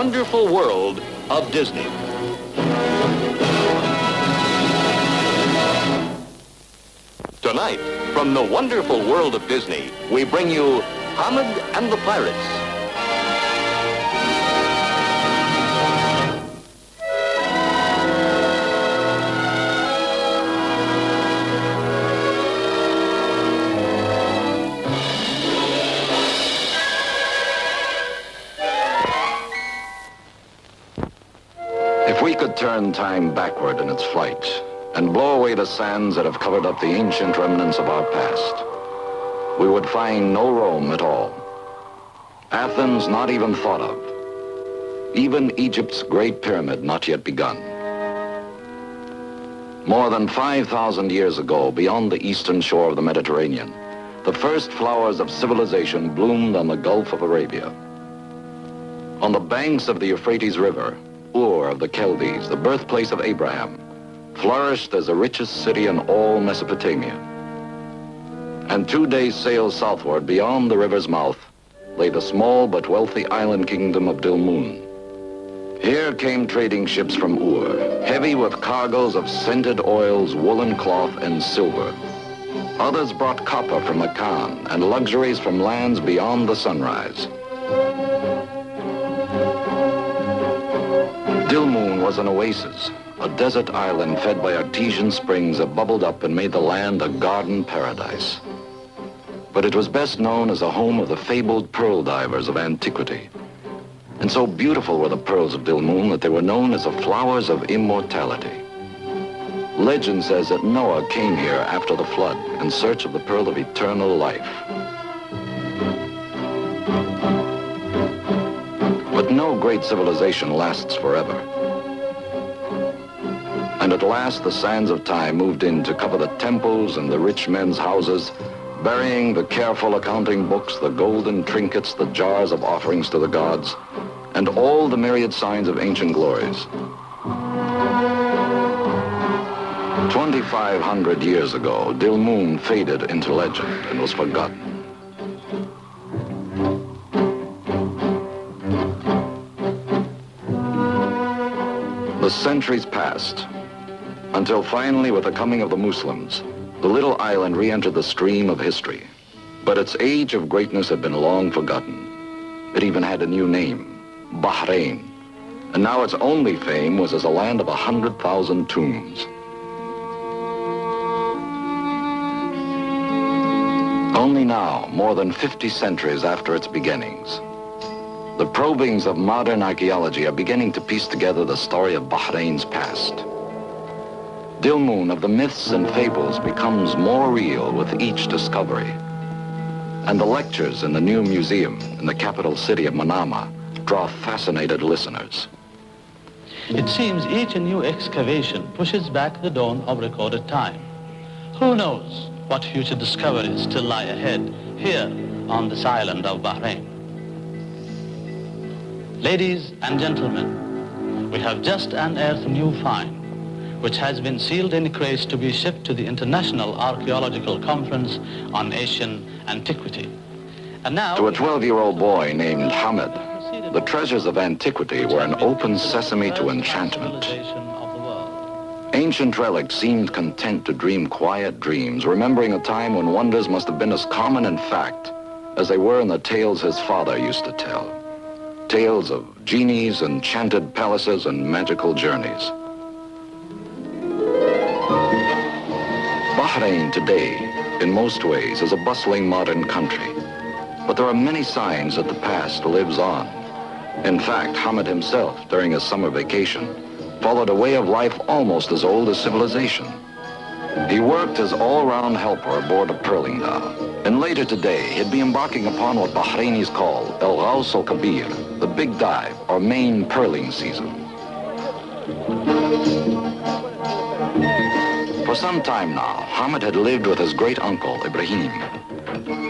wonderful world of Disney. Tonight, from the wonderful world of Disney, we bring you Hamad and the Pirates. If we could turn time backward in its flight and blow away the sands that have covered up the ancient remnants of our past, we would find no Rome at all. Athens not even thought of. Even Egypt's Great Pyramid not yet begun. More than 5,000 years ago, beyond the eastern shore of the Mediterranean, the first flowers of civilization bloomed on the Gulf of Arabia. On the banks of the Euphrates River, Ur of the Chaldees, the birthplace of Abraham, flourished as the richest city in all Mesopotamia. And 2 days' sail southward beyond the river's mouth lay the small but wealthy island kingdom of Dilmun. Here came trading ships from Ur, heavy with cargoes of scented oils, woolen cloth, and silver. Others brought copper from Akan and luxuries from lands beyond the sunrise. Dilmun was an oasis, a desert island fed by artesian springs that bubbled up and made the land a garden paradise. But it was best known as a home of the fabled pearl divers of antiquity. And so beautiful were the pearls of Dilmun that they were known as the flowers of immortality. Legend says that Noah came here after the flood in search of the pearl of eternal life. But no great civilization lasts forever. And at last the sands of time moved in to cover the temples and the rich men's houses, burying the careful accounting books, the golden trinkets, the jars of offerings to the gods, and all the myriad signs of ancient glories. 2,500 years ago, Dilmun faded into legend and was forgotten. The centuries passed, until finally, with the coming of the Muslims, the little island re-entered the stream of history. But its age of greatness had been long forgotten. It even had a new name, Bahrain. And now its only fame was as a land of 100,000 tombs. Only now, more than 50 centuries after its beginnings, the probings of modern archaeology are beginning to piece together the story of Bahrain's past. Dilmun of the myths and fables becomes more real with each discovery. And the lectures in the new museum in the capital city of Manama draw fascinated listeners. It seems each new excavation pushes back the dawn of recorded time. Who knows what future discoveries still lie ahead here on this island of Bahrain. Ladies and gentlemen, we have just unearthed a new find, which has been sealed in crates to be shipped to the International Archaeological Conference on Asian Antiquity. And now, to a 12-year-old boy named Hamad, the treasures of antiquity were an open sesame to enchantment. Ancient relics seemed content to dream quiet dreams, remembering a time when wonders must have been as common in fact as they were in the tales his father used to tell. Tales of genies, enchanted palaces, and magical journeys. Bahrain today, in most ways, is a bustling modern country. But there are many signs that the past lives on. In fact, Hamad himself, during his summer vacation, followed a way of life almost as old as civilization. He worked as all-round helper aboard a pearling dhow. And later today, he'd be embarking upon what Bahrainis call El Ghaus al-Kabir, the big dive, or main pearling season. For some time now, Hamad had lived with his great-uncle, Ibrahim.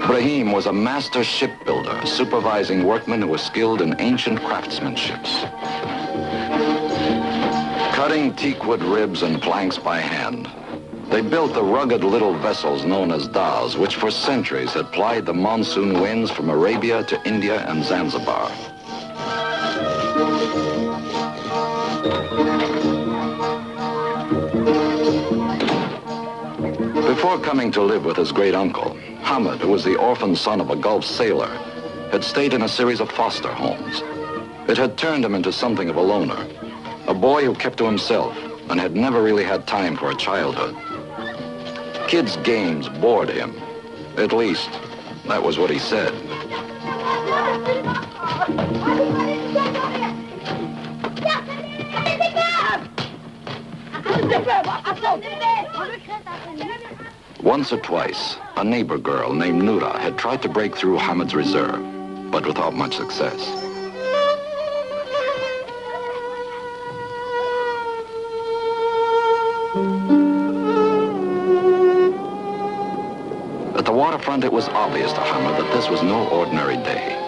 Ibrahim was a master shipbuilder, supervising workmen who were skilled in ancient craftsmanship. Cutting teakwood ribs and planks by hand, they built the rugged little vessels known as dhows, which for centuries had plied the monsoon winds from Arabia to India and Zanzibar. Before coming to live with his great-uncle, Hamad, who was the orphan son of a Gulf sailor, had stayed in a series of foster homes. It had turned him into something of a loner, a boy who kept to himself and had never really had time for a childhood. Kids' games bored him. At least, that was what he said. Once or twice, a neighbor girl named Noura had tried to break through Hamad's reserve, but without much success. At the waterfront, it was obvious to Hamad that this was no ordinary day.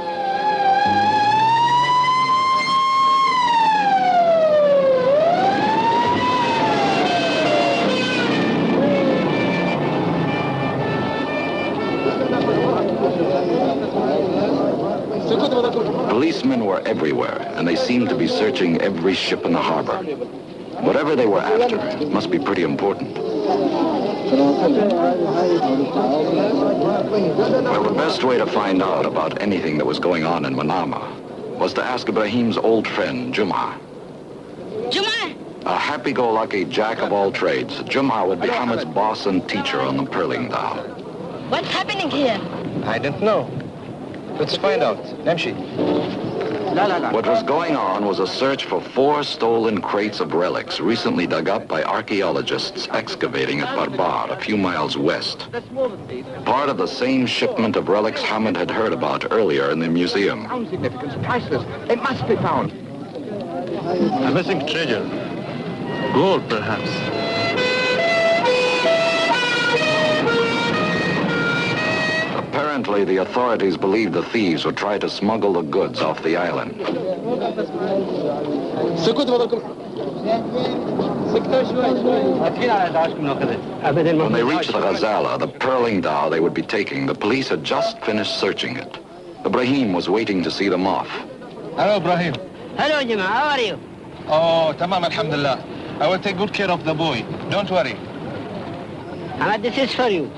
Policemen were everywhere, and they seemed to be searching every ship in the harbor. Whatever they were after, it must be pretty important. Well, the best way to find out about anything that was going on in Manama was to ask Ibrahim's old friend, Juma. Juma! A happy-go-lucky jack of all trades, Juma would be Hamad's boss and teacher on the pearling dhow. What's happening here? I don't know. Let's find out. Namshi. What was going on was a search for 4 stolen crates of relics recently dug up by archaeologists excavating at Barbar, a few miles west. Part of the same shipment of relics Hamad had heard about earlier in the museum. Significance, priceless. It must be found. A missing treasure. Gold, perhaps. Apparently, the authorities believed the thieves would try to smuggle the goods off the island. When they reached the Ghazala, the pearling dhow they would be taking, the police had just finished searching it. Ibrahim was waiting to see them off. Hello, Ibrahim. Hello, Juma. How are you? Oh, tamam, alhamdulillah. I will take good care of the boy. Don't worry. Hamad, this is for you.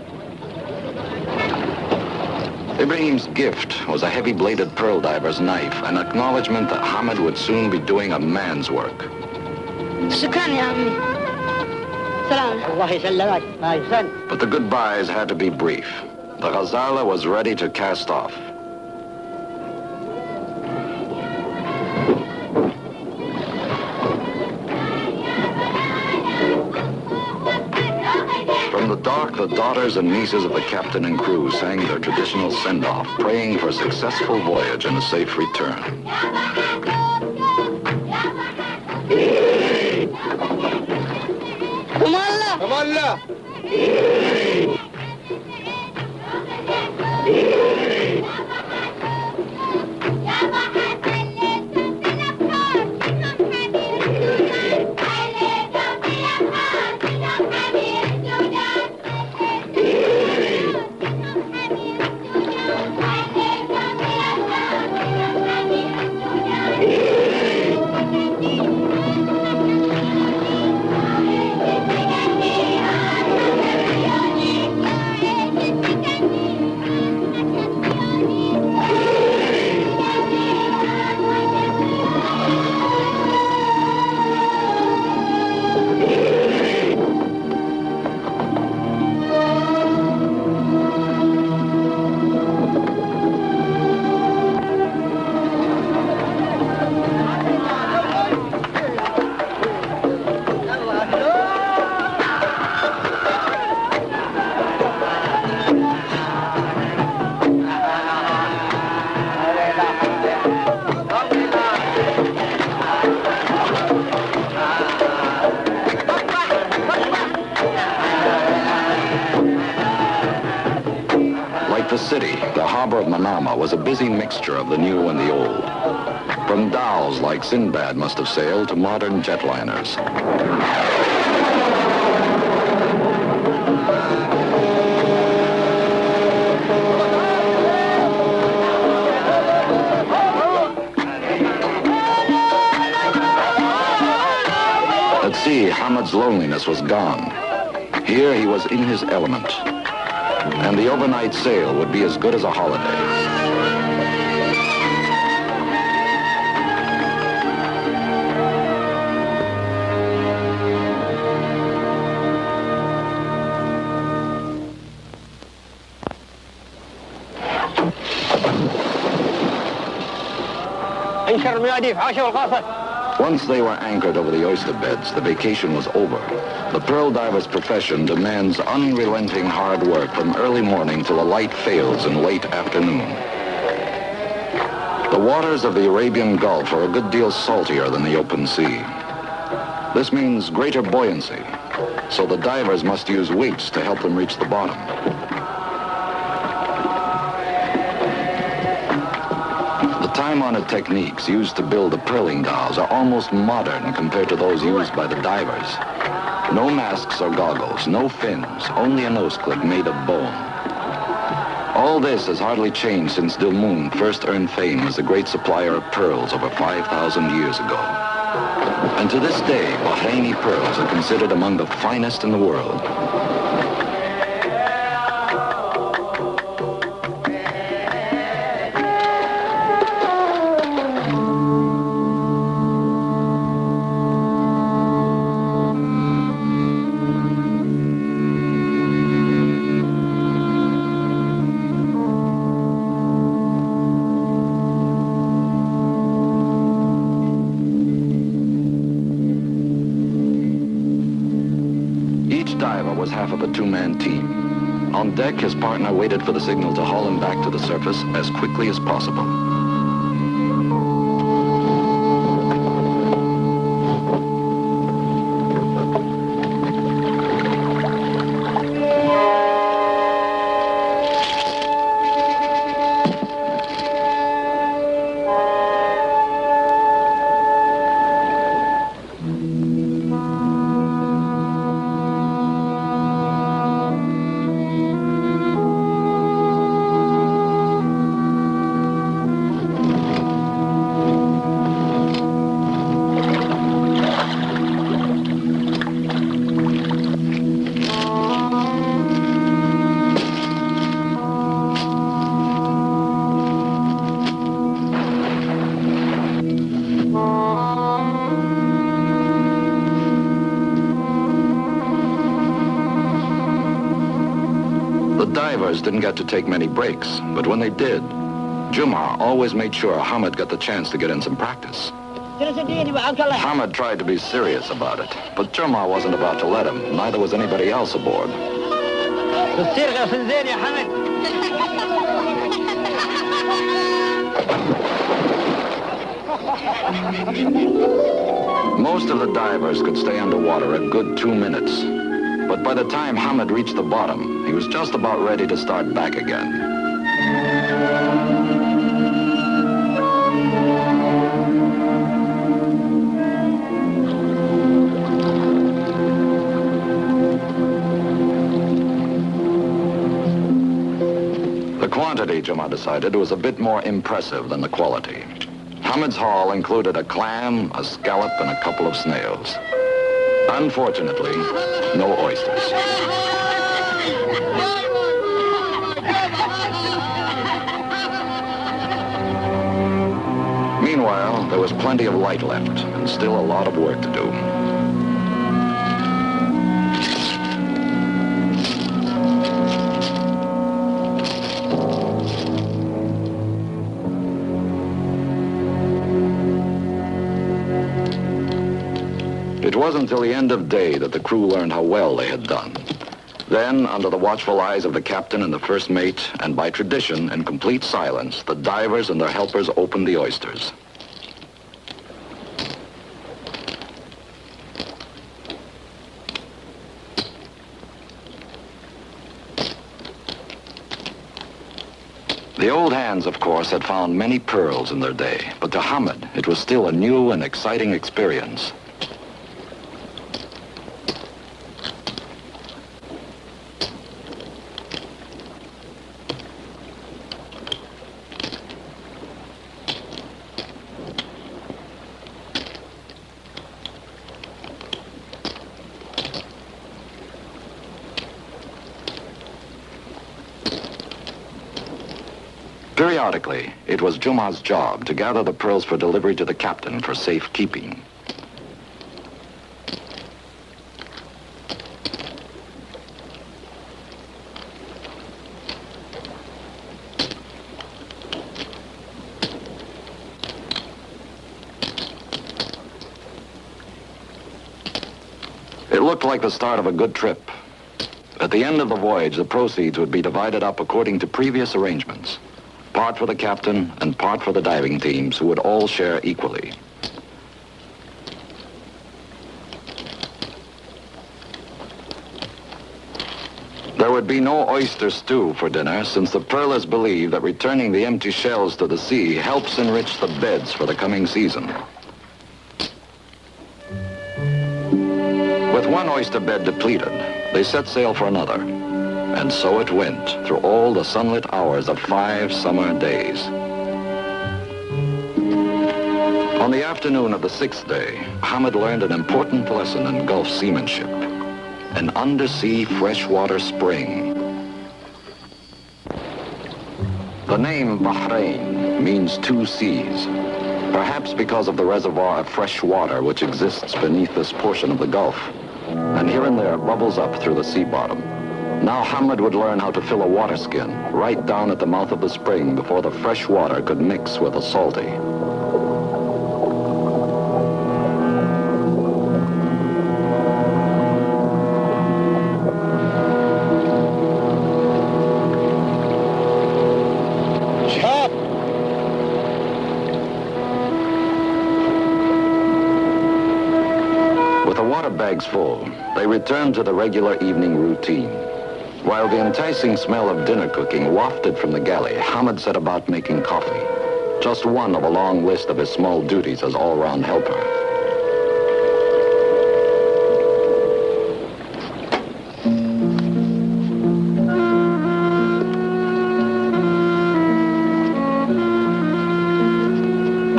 Ibrahim's gift was a heavy-bladed pearl diver's knife, an acknowledgement that Hamad would soon be doing a man's work. Shukran, ya ammi. Salam. Allah yasallamak, my son. But the goodbyes had to be brief. The Ghazala was ready to cast off. From the dock, the daughters and nieces of the captain and crew sang their traditional send-off, praying for a successful voyage and a safe return. Come Allah. Come on, The city, the harbor of Manama, was a busy mixture of the new and the old. From dhows like Sinbad must have sailed to modern jetliners. Hamad's loneliness was gone. Here he was in his element, and the overnight sail would be as good as a holiday. Once they were anchored over the oyster beds, the vacation was over. The pearl diver's profession demands unrelenting hard work from early morning till the light fails in late afternoon. The waters of the Arabian Gulf are a good deal saltier than the open sea. This means greater buoyancy, so the divers must use weights to help them reach the bottom. Time-honored techniques used to build the pearling dhows are almost modern compared to those used by the divers. No masks or goggles, no fins, only a nose clip made of bone. All this has hardly changed since Dilmun first earned fame as the great supplier of pearls over 5,000 years ago. And to this day, Bahraini pearls are considered among the finest in the world. Diver was half of a two-man team. On deck, his partner waited for the signal to haul him back to the surface as quickly as possible. Divers didn't get to take many breaks, but when they did, Jumar always made sure Hamad got the chance to get in some practice. Hamad tried to be serious about it, but Jumar wasn't about to let him. Neither was anybody else aboard. Most of the divers could stay underwater a good 2 minutes. But by the time Hamad reached the bottom, he was just about ready to start back again. The quantity, Jumar decided, was a bit more impressive than the quality. Hamad's haul included a clam, a scallop, and a couple of snails. Unfortunately, no oysters. Meanwhile, there was plenty of light left and still a lot of work to do. It wasn't until the end of day that the crew learned how well they had done. Then, under the watchful eyes of the captain and the first mate, and by tradition, in complete silence, the divers and their helpers opened the oysters. The old hands, of course, had found many pearls in their day, but to Hamad, it was still a new and exciting experience. Periodically, it was Juma's job to gather the pearls for delivery to the captain for safekeeping. It looked like the start of a good trip. At the end of the voyage, the proceeds would be divided up according to previous arrangements. Part for the captain and part for the diving teams, who would all share equally. There would be no oyster stew for dinner, since the pearlers believe that returning the empty shells to the sea helps enrich the beds for the coming season. With one oyster bed depleted, they set sail for another. And so it went through all the sunlit hours of 5 summer days. On the afternoon of the 6th day, Hamad learned an important lesson in Gulf seamanship: an undersea freshwater spring. The name Bahrain means 2 seas, perhaps because of the reservoir of fresh water which exists beneath this portion of the Gulf, and here and there bubbles up through the sea bottom. Now Hamad would learn how to fill a water skin right down at the mouth of the spring before the fresh water could mix with the salty. With the water bags full, they returned to the regular evening routine. While the enticing smell of dinner cooking wafted from the galley, Hamad set about making coffee, just one of a long list of his small duties as all-round helper.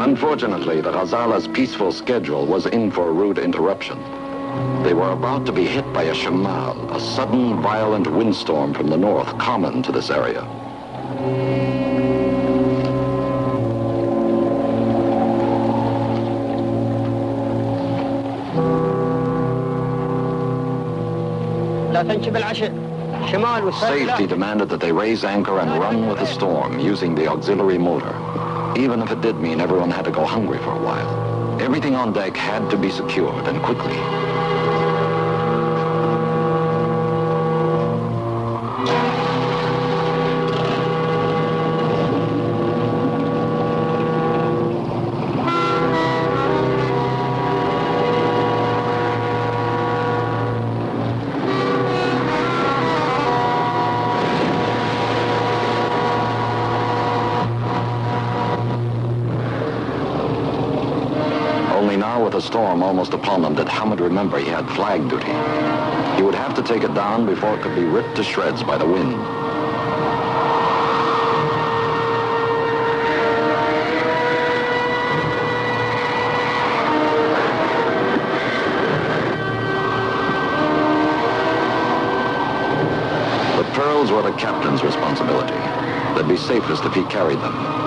Unfortunately, the Ghazala's peaceful schedule was in for a rude interruption. They were about to be hit by a shamal, a sudden violent windstorm from the north common to this area. Safety demanded that they raise anchor and run with the storm using the auxiliary motor, even if it did mean everyone had to go hungry for a while. Everything on deck had to be secured, and quickly. Only now, with the storm almost upon them, did Hamad remember he had flag duty. He would have to take it down before it could be ripped to shreds by the wind. The pearls were the captain's responsibility. They'd be safest if he carried them.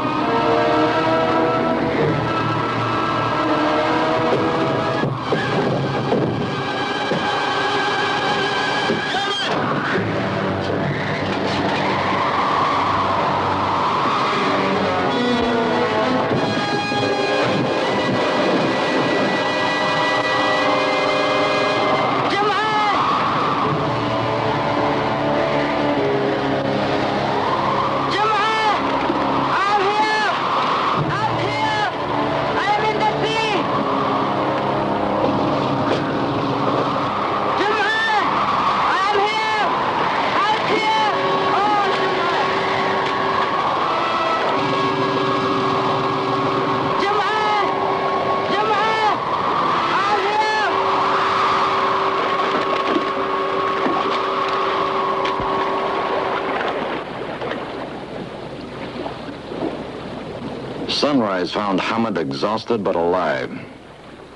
Sunrise found Hamad exhausted but alive.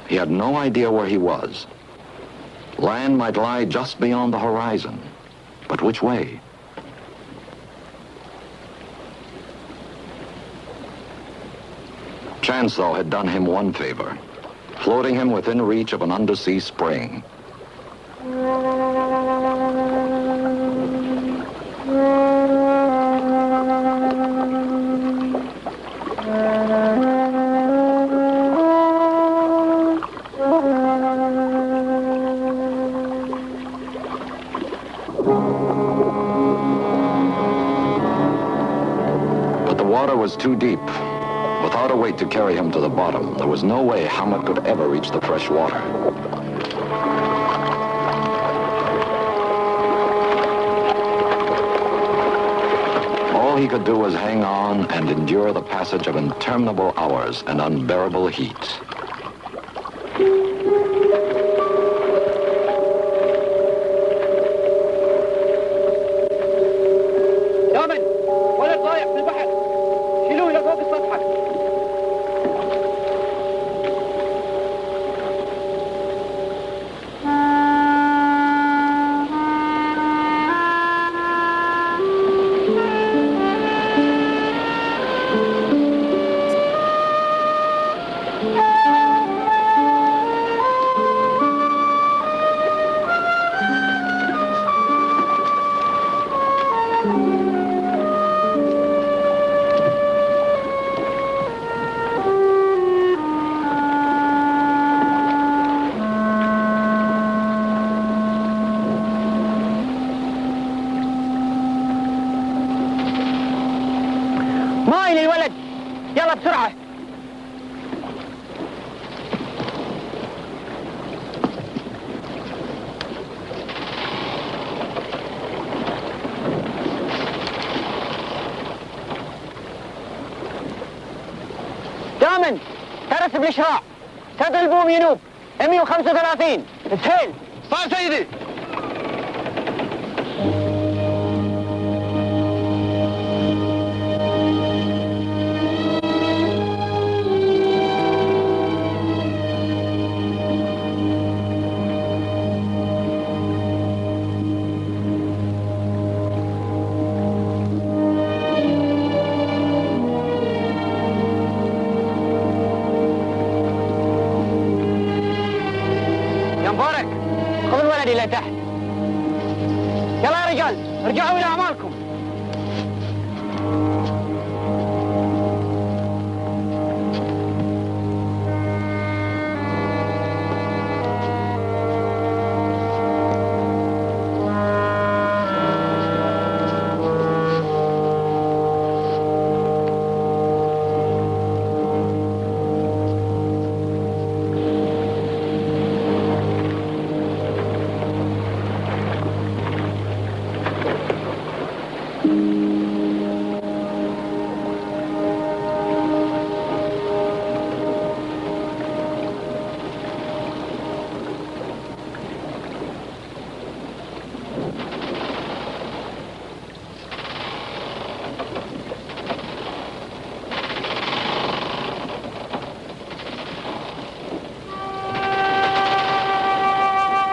He had no idea where he was. Land might lie just beyond the horizon, but which way? Chance, though, had done him one favor, floating him within reach of an undersea spring. But the water was too deep. Without a weight to carry him to the bottom, there was no way Hamad could ever reach the fresh water. All he could do was hang on and endure the passage of interminable hours and unbearable heat. يومن ولد ضايع في البحر، شيلوه لفوق السطح. ماي للولد، يلا بسرعة. دامن ترس بالإشراع، سد البوم ينوب 135 سهيل. صار سيدي. يا مبارك خذ الولد إلى تحت. يلا يا رجال ارجعوا إلى أعمالكم.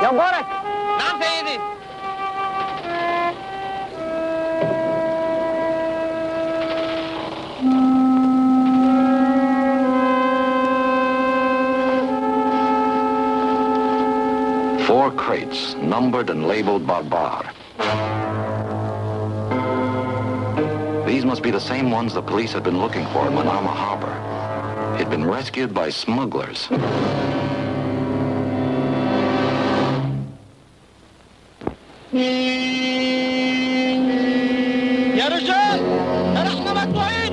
يا مبارك. نعم سيدي. Four crates, numbered and labeled Barbar. These must be the same ones the police had been looking for in Manama Harbor. He'd been rescued by smugglers. يا رجال نحن مقطوعين.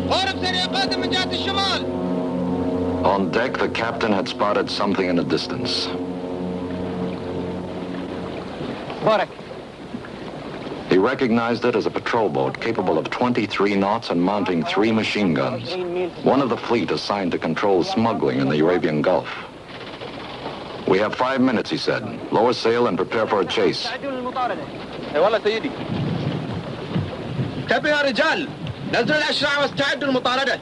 قارب سريع قادم من جهة الشمال. On deck, the captain had spotted something in the distance. مبارك He recognized it as a patrol boat capable of 23 knots and mounting 3 machine guns. One of the fleet assigned to control smuggling in the Arabian Gulf. We have 5 minutes, he said. Lower sail and prepare for a chase. استعدوا للمطاردة. اي والله سيدي. انتبهوا يا رجال، نزلوا الأشرع واستعدوا للمطاردة.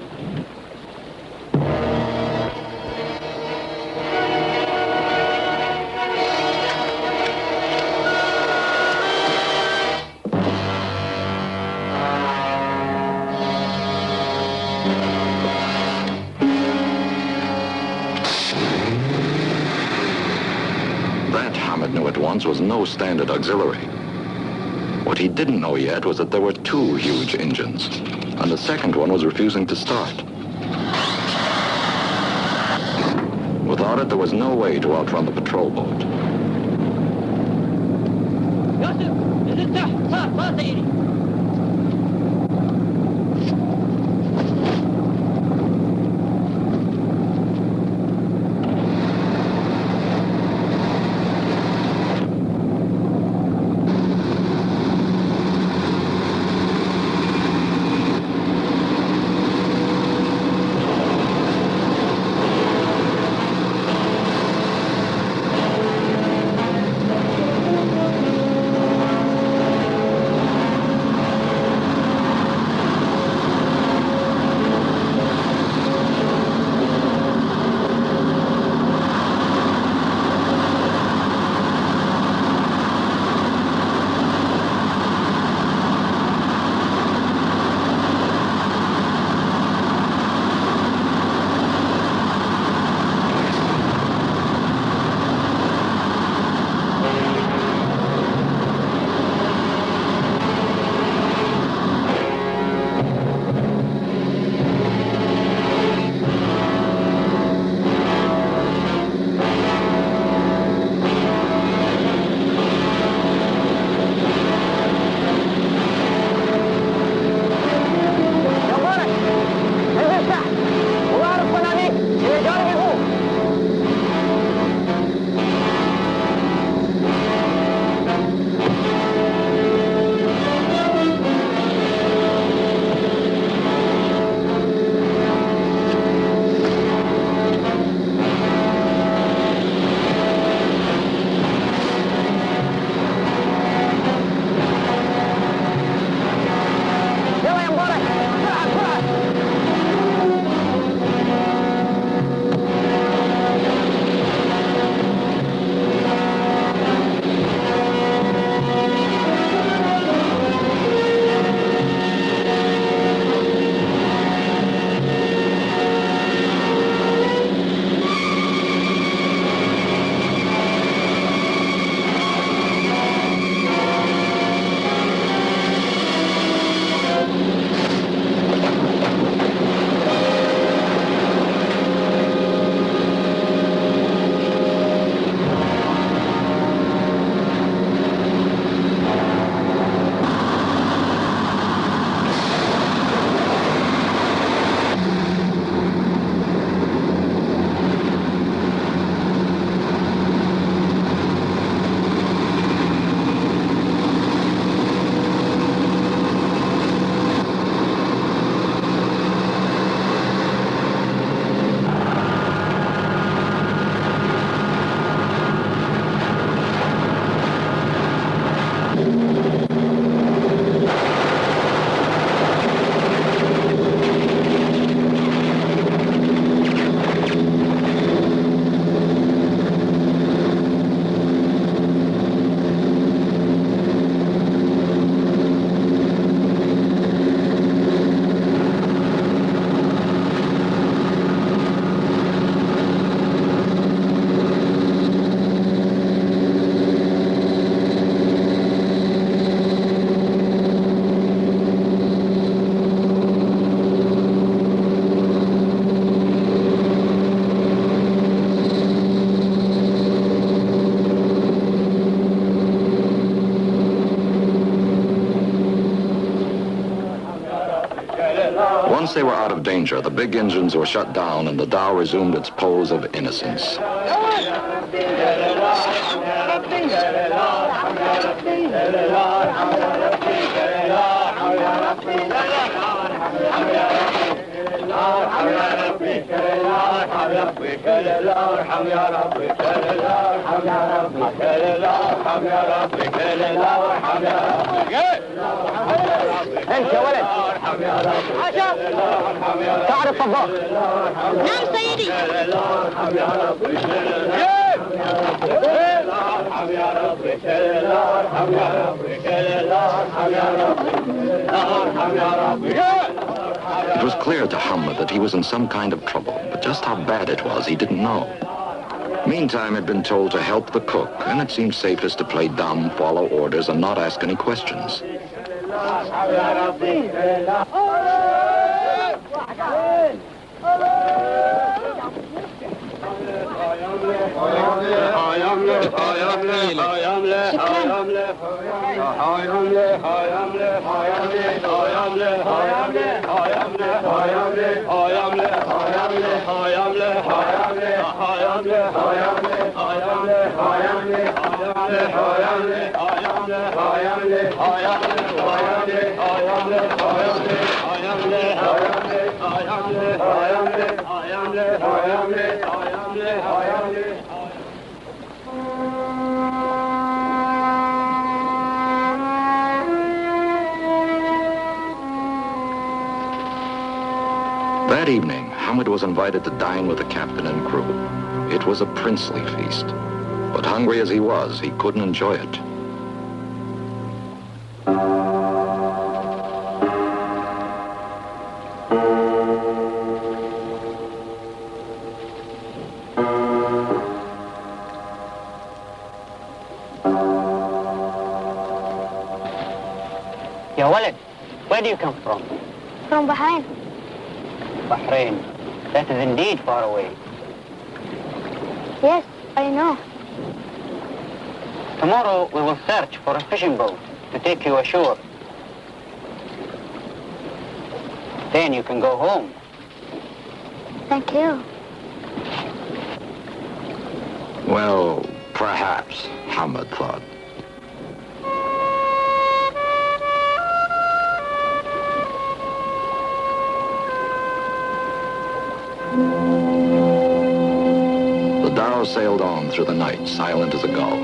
once was no standard auxiliary. What he didn't know yet was that there were two huge engines, and the second one was refusing to start. Without it, there was no way to outrun the patrol boat. Once they were out of danger, the big engines were shut down and the dhow resumed its pose of innocence. انت يا ولد عشا تعرف طباخ؟ نعم سيدي. It was clear to Hamad that he was in some kind of trouble, but just how bad it was, he didn't know. Meantime, he'd been told to help the cook, and it seemed safest to play dumb, follow orders, and not ask any questions. That evening, Hamad was invited to dine with the captain and crew. It was a princely feast, but hungry as he was, he couldn't enjoy it. Ya walad, where do you come from? From behind. Bahrain. That is indeed far away. Yes, I know. Tomorrow we will search for a fishing boat to take you ashore. Then you can go home. Thank you. Well, perhaps, Hamad thought. The dhow sailed on through the night, silent as a gull.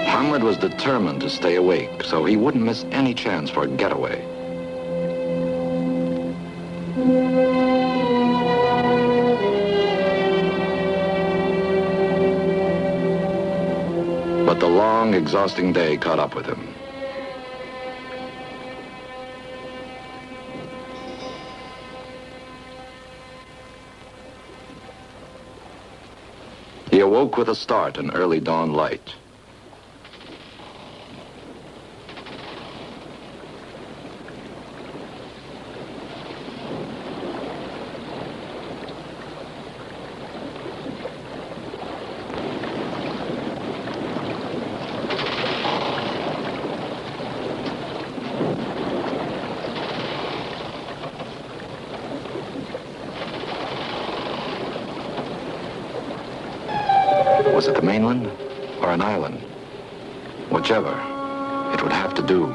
Hamad was determined to stay awake, so he wouldn't miss any chance for a getaway. But the long, exhausting day caught up with him. He awoke with a start in early dawn light. Was it the mainland or an island? Whichever, it would have to do.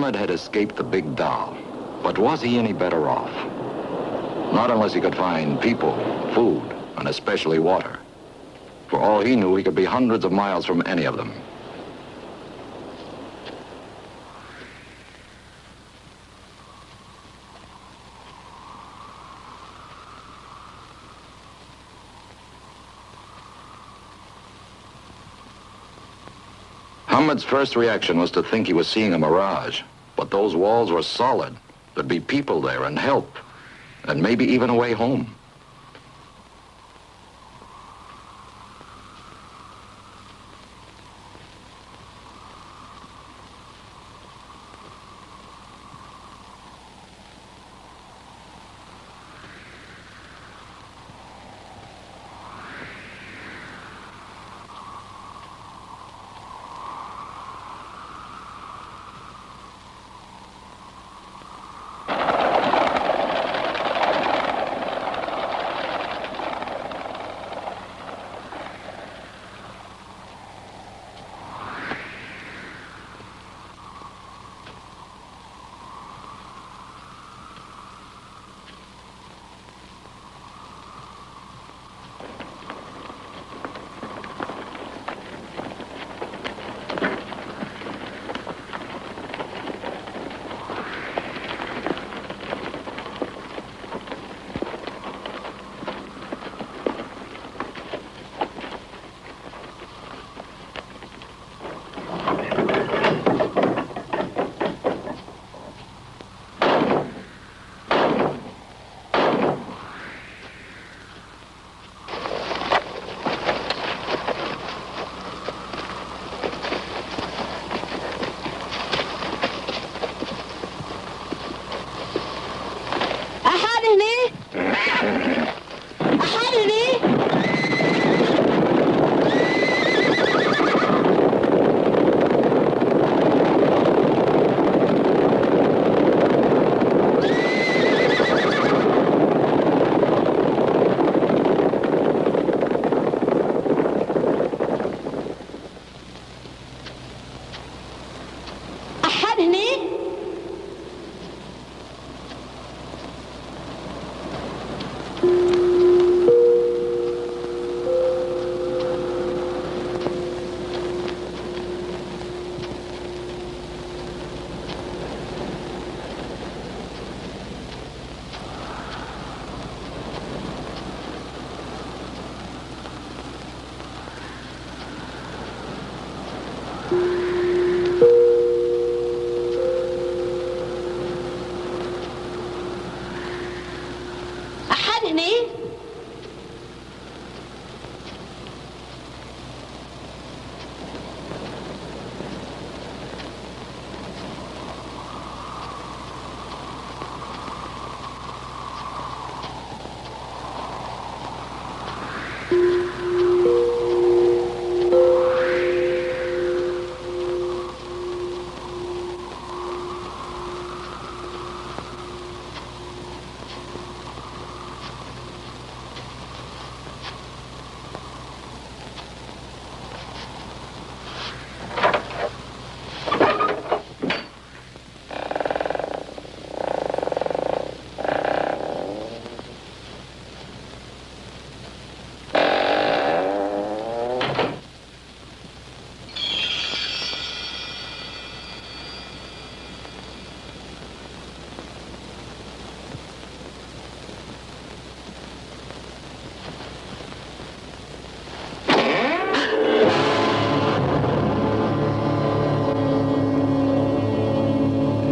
Hamad had escaped the big dhow, but was he any better off? Not unless he could find people, food, and especially water. For all he knew, he could be hundreds of miles from any of them. Hamad's first reaction was to think he was seeing a mirage, but those walls were solid. There'd be people there and help, and maybe even a way home.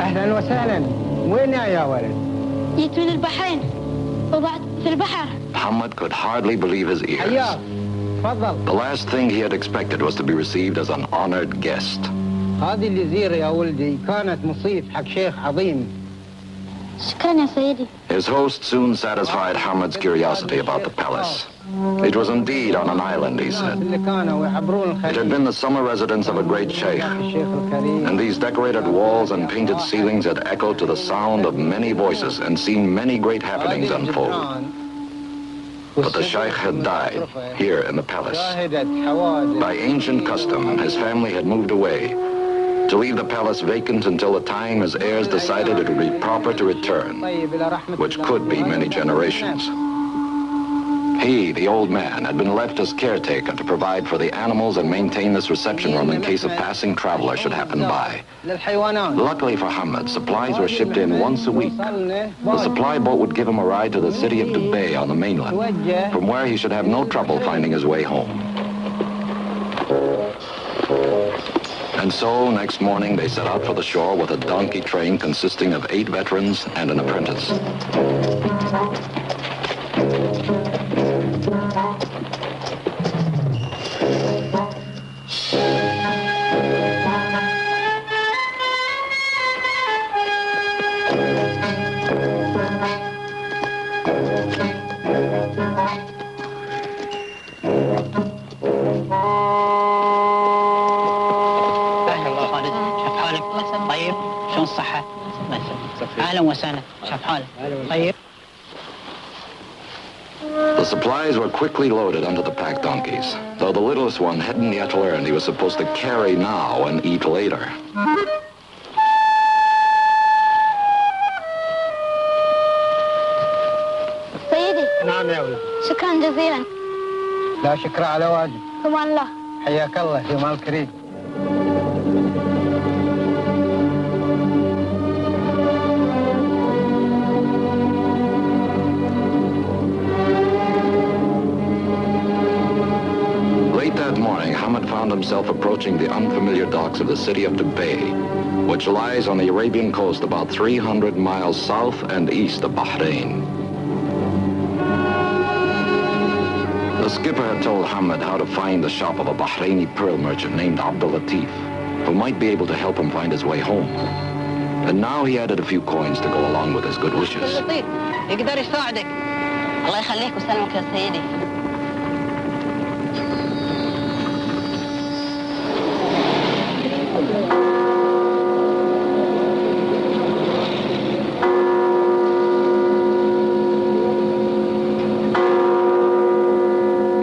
أهلا وسهلا. وين يا ولد؟ جيت من البحرين وبعد في البحر. Hamad could hardly believe his ears. حياك. تفضل. The last thing he had expected was to be received as an honored guest. هذه الجزيرة يا ولدي كانت مصيف حق شيخ عظيم. شكرا يا سيدي. His host soon satisfied Hamad's curiosity about the palace. It was indeed on an island, he said. It had been the summer residence of a great sheikh, and these decorated walls and painted ceilings had echoed to the sound of many voices and seen many great happenings unfold. But the sheikh had died here in the palace. By ancient custom, his family had moved away, to leave the palace vacant until the time his heirs decided it would be proper to return, which could be many generations. He, the old man, had been left as caretaker to provide for the animals and maintain this reception room in case a passing traveler should happen by. Luckily for Hamad, supplies were shipped in once a week. The supply boat would give him a ride to the city of Dubai on the mainland, from where he should have no trouble finding his way home. And so, next morning, they set out for the shore with a donkey train consisting of 8 veterans and an apprentice. طيب شلون الصحة؟ أهلا وسهلا شاف حالك طيب. The supplies were quickly loaded onto the pack donkeys, though the littlest one hadn't yet learned he was supposed to carry now and eat later. سيدي نعم يا ولد. شكرا جزيلا. لا شكر على واجب. ثم الله. حياك الله يا مال كريم. Late that morning, Hamad found himself approaching the unfamiliar docks of the city of Dubai, which lies on the Arabian coast about 300 miles south and east of Bahrain. The skipper had told Hamad how to find the shop of a Bahraini pearl merchant named Abdul Latif, who might be able to help him find his way home. And now he added a few coins to go along with his good wishes. يقدر يساعدك. الله يخليك وسلامك يا سيدي.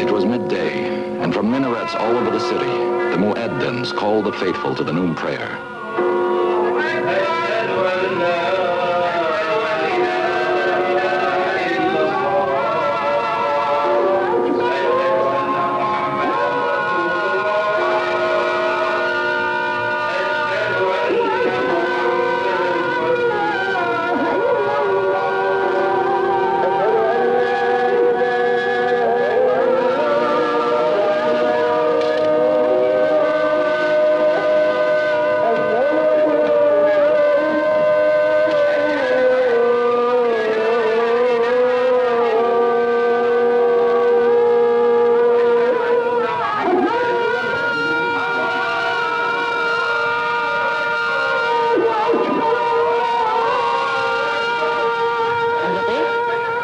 It was midday, and from minarets all over the city, the mueddins called the faithful to the noon prayer.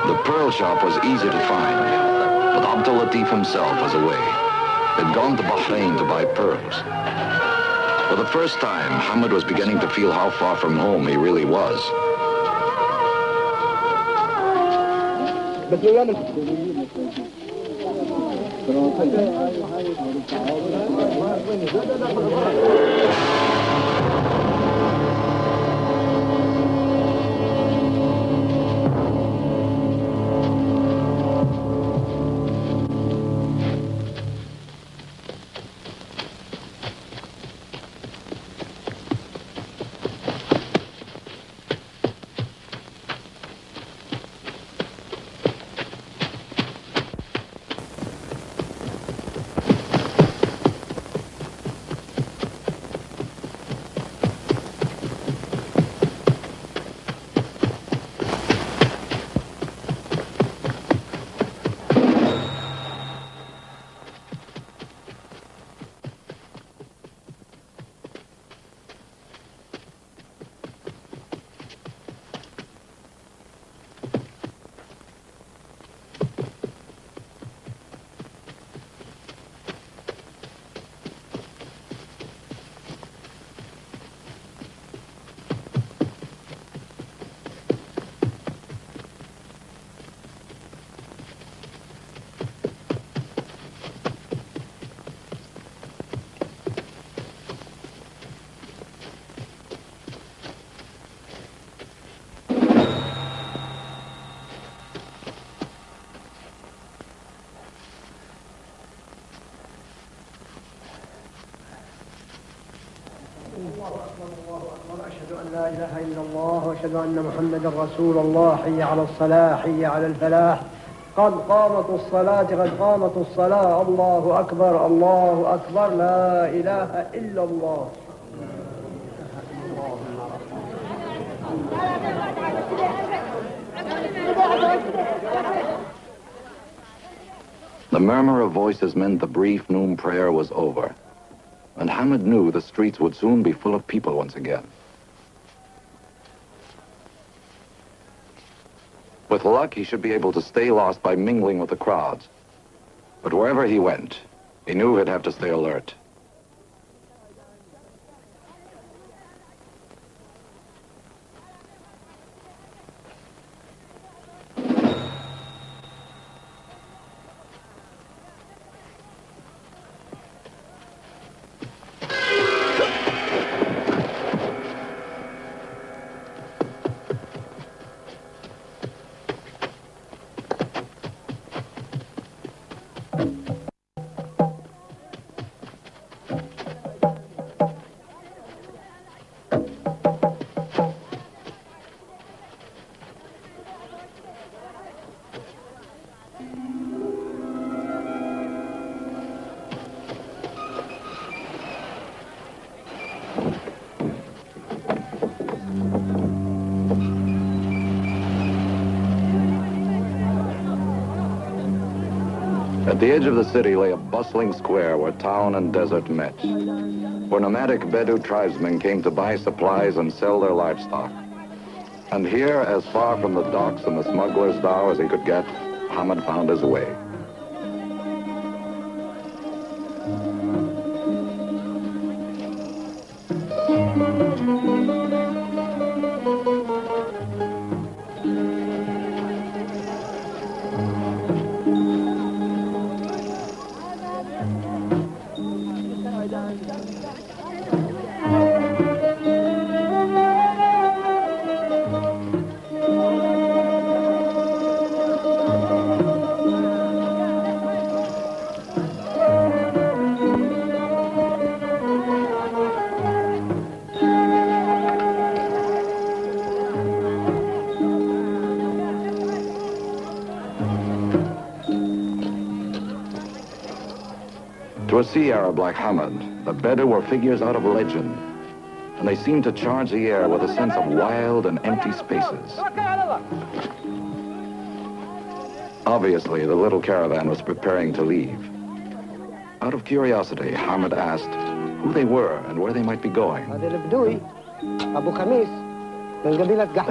The pearl shop was easy to find, but Abdul Latif himself was away. He'd gone to Bahrain to buy pearls. For the first time, Hamad was beginning to feel how far from home he really was. أشهد أن لا إله إلا الله وأشهد أن محمدا رسول الله. حي على الصلاة حي على الفلاح قد قامت الصلاة قد قامت الصلاة. الله أكبر الله أكبر لا إله إلا الله. The murmur of voices meant the brief noon prayer was over, and Hamad knew the streets would soon be full of people once again. With luck, he should be able to stay lost by mingling with the crowds. But wherever he went, he knew he'd have to stay alert. At the edge of the city lay a bustling square where town and desert met, where nomadic Bedou tribesmen came to buy supplies and sell their livestock. And here, as far from the docks and the smuggler's dhow as he could get, Hamad found his way. To a sea Arab like Hamad, the Bedou were figures out of legend, and they seemed to charge the air with a sense of wild and empty spaces. Obviously, the little caravan was preparing to leave. Out of curiosity, Hamad asked who they were and where they might be going. They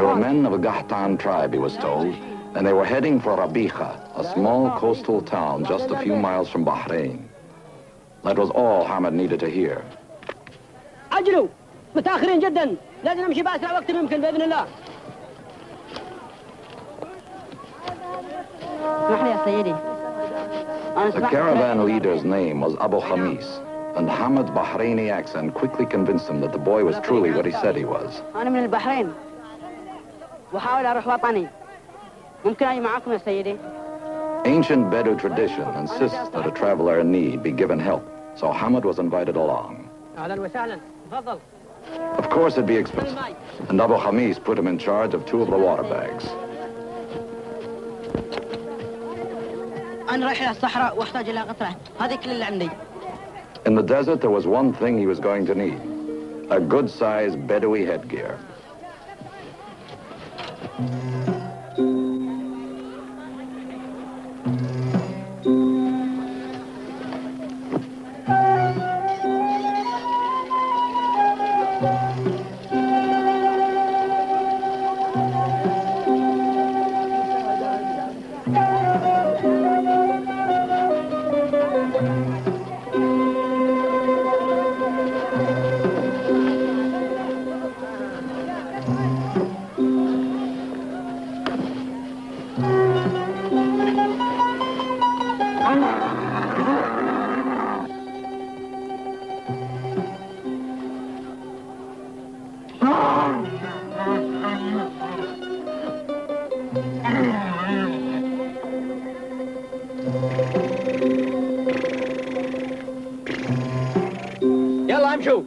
were men of a Gahtan tribe, he was told, and they were heading for Rabiha, a small coastal town just a few miles from Bahrain. That was all Hamad needed to hear. عجلوا متأخرين جدا لازم نمشي بأسرع وقت ممكن بإذن الله. The caravan leader's name was Abu Khamis, and Hamad's Bahraini accent quickly convinced him that the boy was truly what he said he was. أنا من البحرين وحاول أروح وطني. ممكن أجي معاكم يا سيدي؟ Ancient Bedou tradition insists that a traveler in need be given help, so Hamad was invited along. Of course it'd be expensive, and Abu Khamis put him in charge of 2 of the water bags. أنا رايح إلى الصحراء وأحتاج إلى قطرة. هذه كل اللي عندي. In the desert, there was one thing he was going to need: a good-sized Bedouin headgear. يلا امشوا.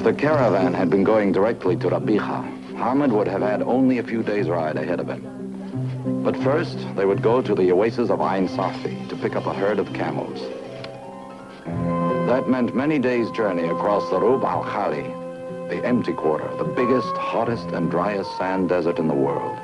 If the caravan had been going directly to Rabiha, Hamad would have had only a few days' ride ahead of him. But first, they would go to the oasis of Ain Safi to pick up a herd of camels. That meant many days' journey across the Rub al-Khali, the empty quarter, the biggest, hottest, and driest sand desert in the world.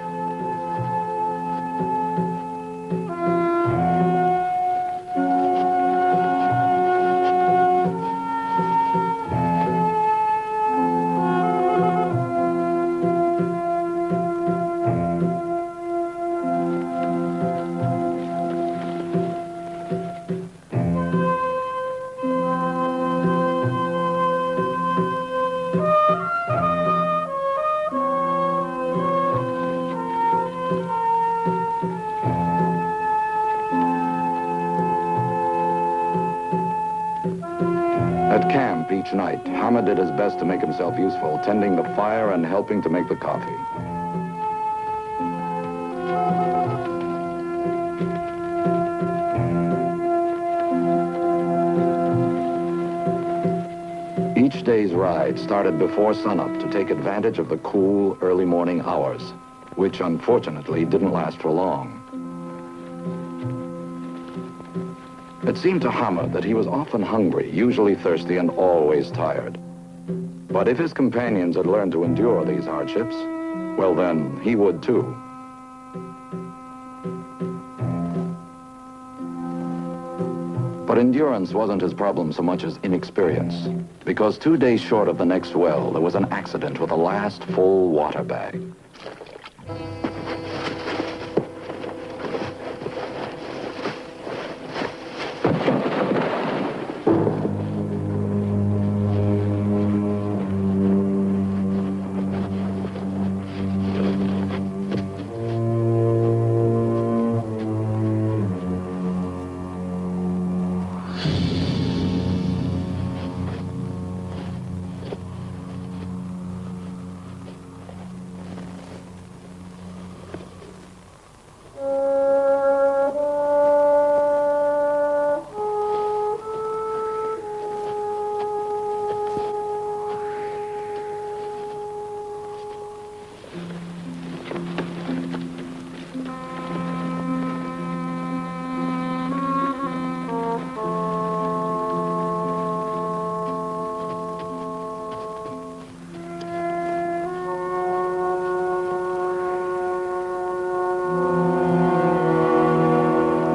At camp each night, Hamad did his best to make himself useful, tending the fire and helping to make the coffee. Each day's ride started before sunup to take advantage of the cool, early morning hours, which unfortunately didn't last for long. It seemed to Hamad that he was often hungry, usually thirsty, and always tired. But if his companions had learned to endure these hardships, well then, he would too. But endurance wasn't his problem so much as inexperience, because 2 days short of the next well, there was an accident with the last full water bag.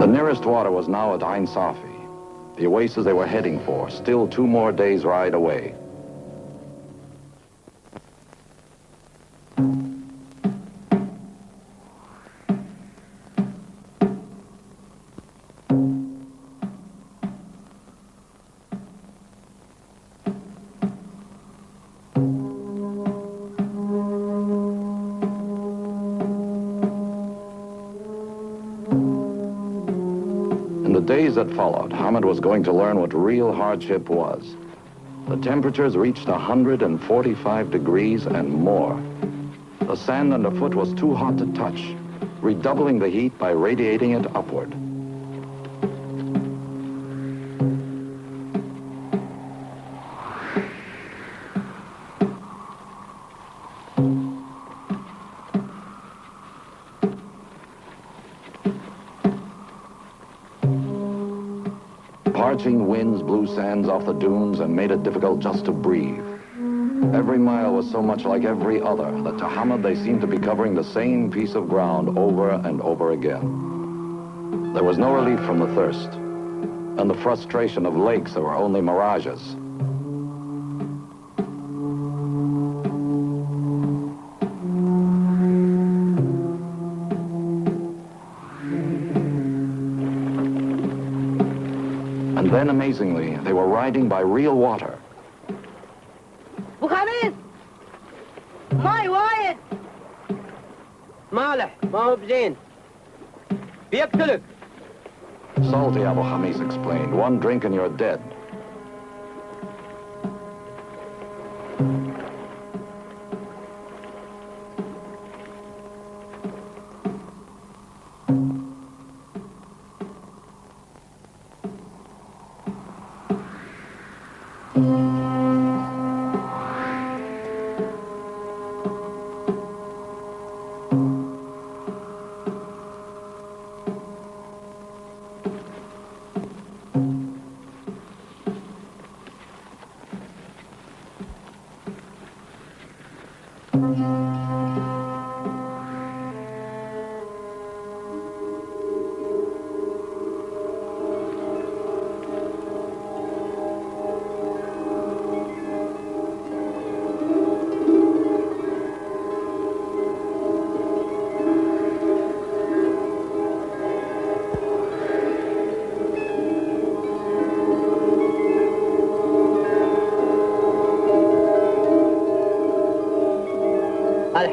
The nearest water was now at Ain Safi, the oasis they were heading for, still 2 more days' ride away. In the days that followed, Hamad was going to learn what real hardship was. The temperatures reached 145 degrees and more. The sand underfoot was too hot to touch, redoubling the heat by radiating it upward. Parching winds blew sands off the dunes and made it difficult just to breathe. Every mile was so much like every other that to Hamad they seemed to be covering the same piece of ground over and over again. There was no relief from the thirst, and the frustration of lakes that were only mirages. And then, amazingly, they were riding by real water. ابو خميس ماي وايد مالح ما هو بزين بيقتلك. Salty, Abu Khamis explained. 1 drink and you're dead.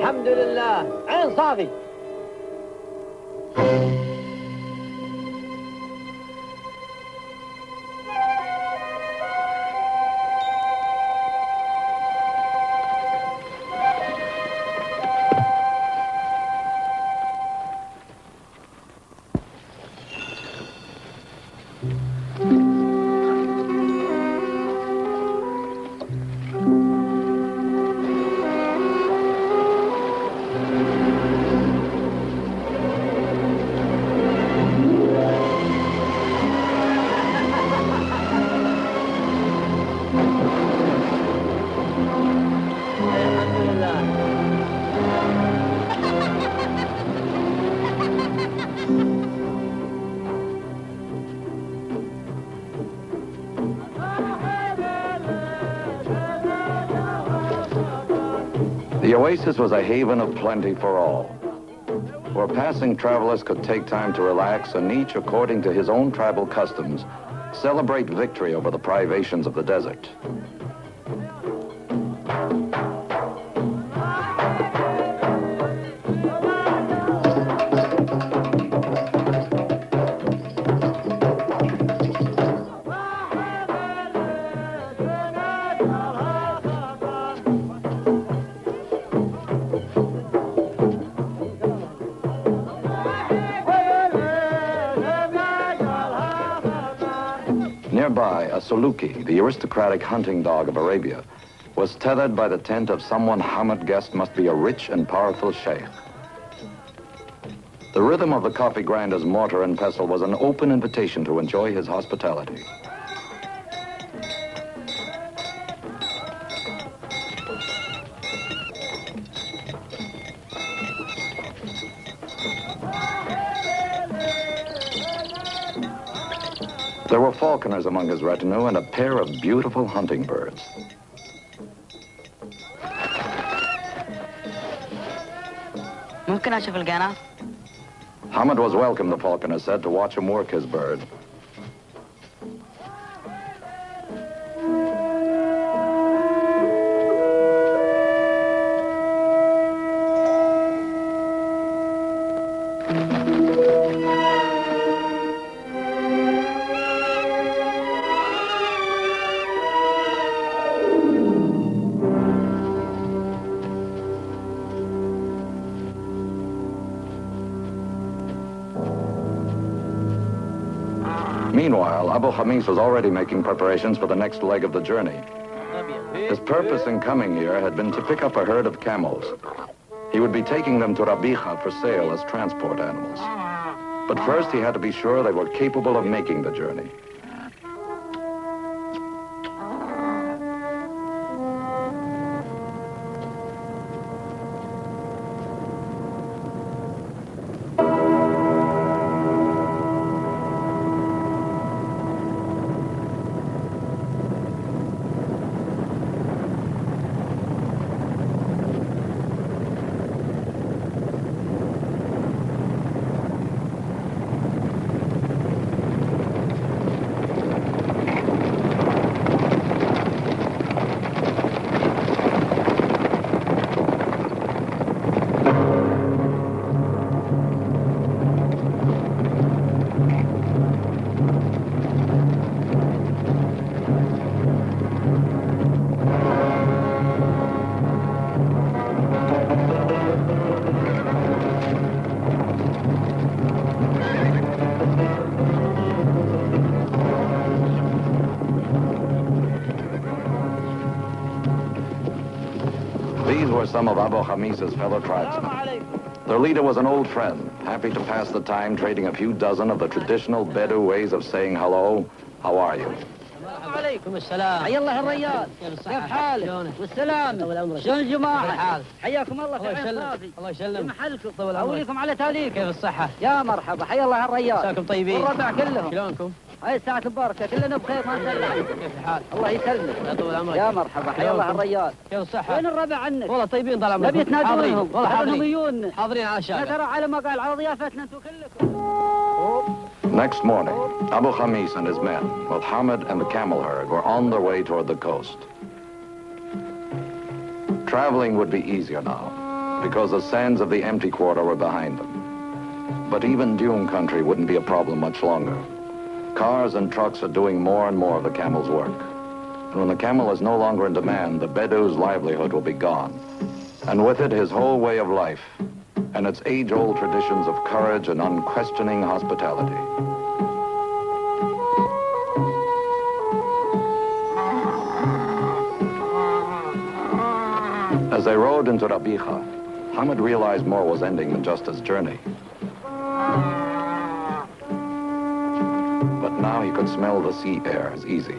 الحمد لله عين صافي. The oasis was a haven of plenty for all, where passing travelers could take time to relax and each, according to his own tribal customs, celebrate victory over the privations of the desert. Nearby, a suluki, the aristocratic hunting dog of Arabia, was tethered by the tent of someone Hamad guessed must be a rich and powerful sheikh. The rhythm of the coffee grinder's mortar and pestle was an open invitation to enjoy his hospitality. There were falconers among his retinue and a pair of beautiful hunting birds. ممكن أشوف القناة؟ Hamad was welcome, the falconer said, to watch him work his bird. Meanwhile, Abu Khamis was already making preparations for the next leg of the journey. His purpose in coming here had been to pick up a herd of camels. He would be taking them to Rabiha for sale as transport animals. But first he had to be sure they were capable of making the journey. These were some of Abu Khamis's fellow tribesmen. Their leader was an old friend, happy to pass the time trading a few dozen of the traditional Bedou ways of saying hello, how are you? عليكم السلام. حيا الله الريال. كيف حالك؟ والسلامة. شلون الجماعة؟ حياكم الله في عين صافي. الله يسلم. محلكم. طول عمرك. أوليكم على تاليك. كيف الصحة؟ يا مرحبا. حيا الله الريال. مساكم طيبين. والربع كلهم. شلونكم؟ هاي الساعة البركة كلنا بخير ما نسلم عليكم. كيف الحال؟ الله يسلمك. يا طول عمرك. يا مرحبا. حيا الله الريال. كيف الصحة؟ وين الربع عنك؟ والله طيبين طال عمرك. نبي تنادونهم. والله حاضرين. حاضرين على الشارع. ترى على ما قال على ضيافتنا انتم كلكم. Next morning, Abu Khamis and his men, with Hamad and the camel herd, were on their way toward the coast. Traveling would be easier now. because the sands of the empty quarter were behind them. But even dune country wouldn't be a problem much longer. Cars and trucks are doing more and more of the camel's work. And when the camel is no longer in demand, the Bedou's livelihood will be gone. And with it, his whole way of life and its age-old traditions of courage and unquestioning hospitality. As they rode into Rabiha, Hamad realized more was ending than just his journey. But now he could smell the sea air as easy.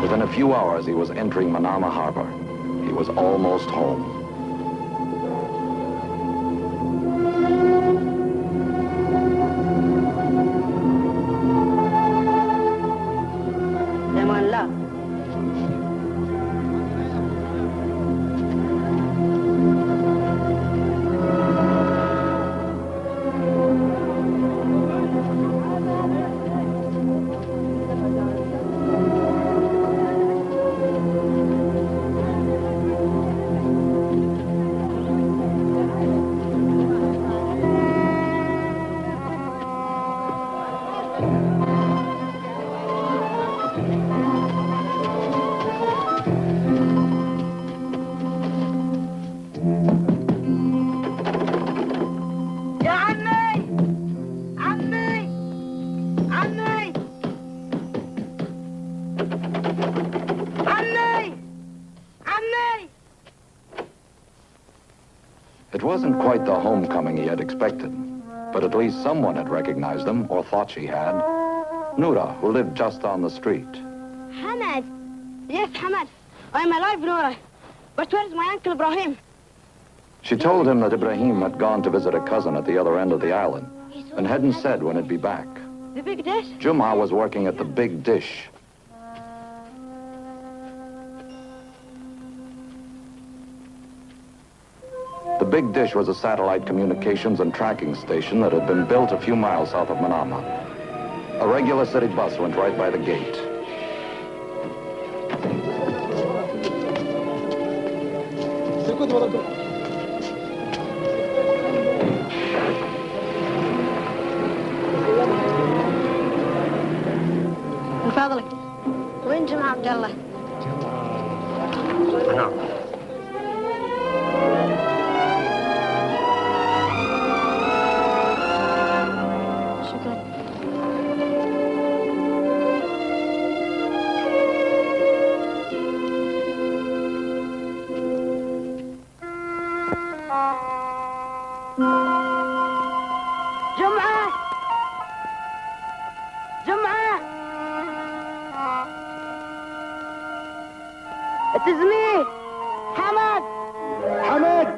Within a few hours, he was entering Manama Harbor. He was almost home. It wasn't quite the homecoming he had expected, but at least someone had recognized him, or thought she had. Noura, who lived just on the street. Hamad. Yes, Hamad. I'm alive, Noura. But where's my Uncle Ibrahim? She told him that Ibrahim had gone to visit a cousin at the other end of the island and hadn't said when he'd be back. The big dish? Juma was working at the big dish. The big dish was a satellite communications and tracking station that had been built a few miles south of Manama. A regular city bus went right by the gate. من فضلك وين جمعة عبد الله؟ شكرا. جمعة جمعة It is me, Hamad. حمد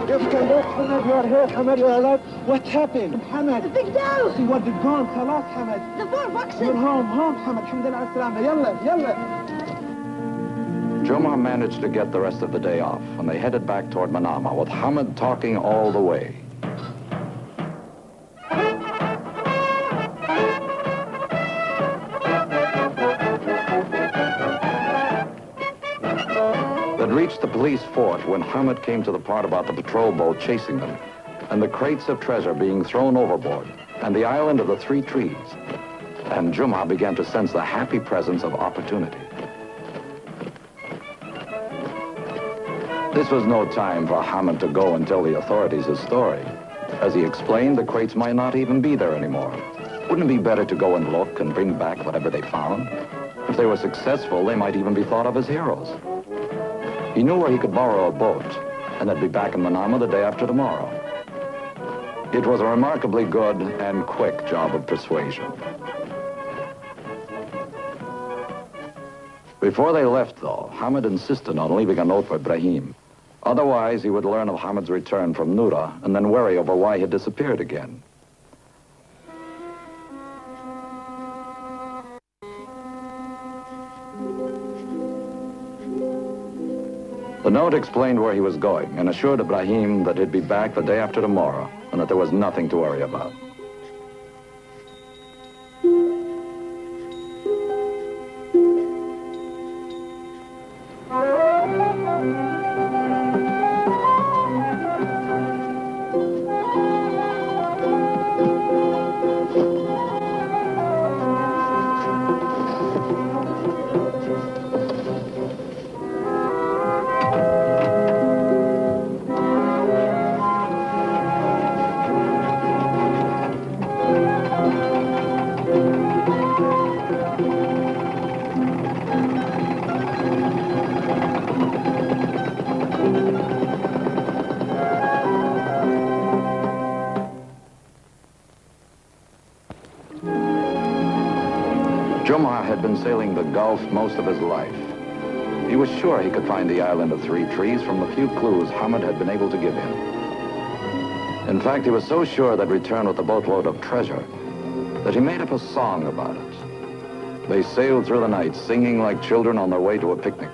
You've come back, Hamad. You are here, Hamad. You are alive. What happened? Hamad. The big dough. See what they've gone. خلاص, Hamad. The 4 boxes. You're home, Hamad. الحمد لله على السلامة. يلا. Juma managed to get the rest of the day off, and they headed back toward Manama with Hamad talking all the way. They'd reached the police fort when Hamad came to the part about the patrol boat chasing them, and the crates of treasure being thrown overboard, and the island of the 3 trees. And Juma began to sense the happy presence of opportunity. This was no time for Hamad to go and tell the authorities his story. As he explained, the crates might not even be there anymore. Wouldn't it be better to go and look and bring back whatever they found? If they were successful, they might even be thought of as heroes. He knew where he could borrow a boat, and they'd be back in Manama the day after tomorrow. It was a remarkably good and quick job of persuasion. Before they left, though, Hamad insisted on leaving a note for Ibrahim. Otherwise, he would learn of Hamad's return from Noura and then worry over why he had disappeared again. The note explained where he was going and assured Ibrahim that he'd be back the day after tomorrow and that there was nothing to worry about. Jumah had been sailing the Gulf most of his life. He was sure he could find the island of three trees from the few clues Hamad had been able to give him. In fact, he was so sure they'd return with a boatload of treasure that he made up a song about it. They sailed through the night, singing like children on their way to a picnic.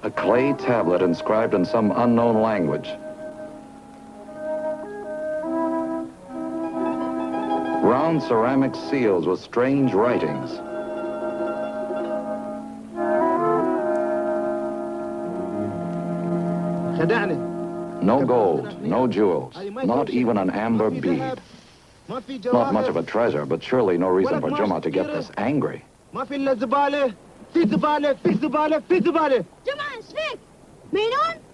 A clay tablet inscribed in some unknown language. Round ceramic seals with strange writings. No gold, no jewels, not even an amber bead. Not much of a treasure, but surely no reason for Jumah to get this angry.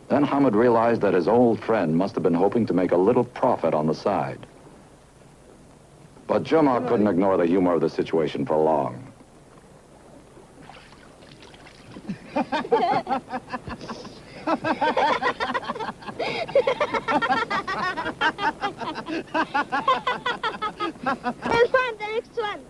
Then Hamad realized that his old friend must have been hoping to make a little profit on the side. But Jumah couldn't ignore the humor of the situation for long. We'll find the next one.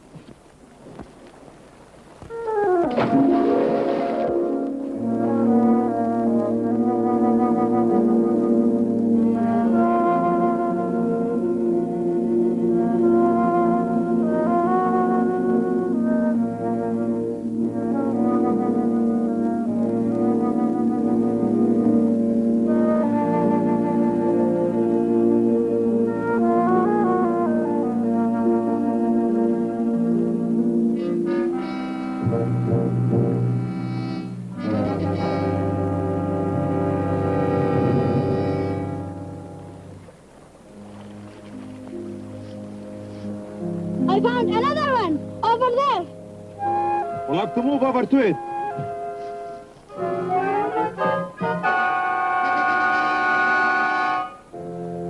I found another one over there. We'll have to move over to it.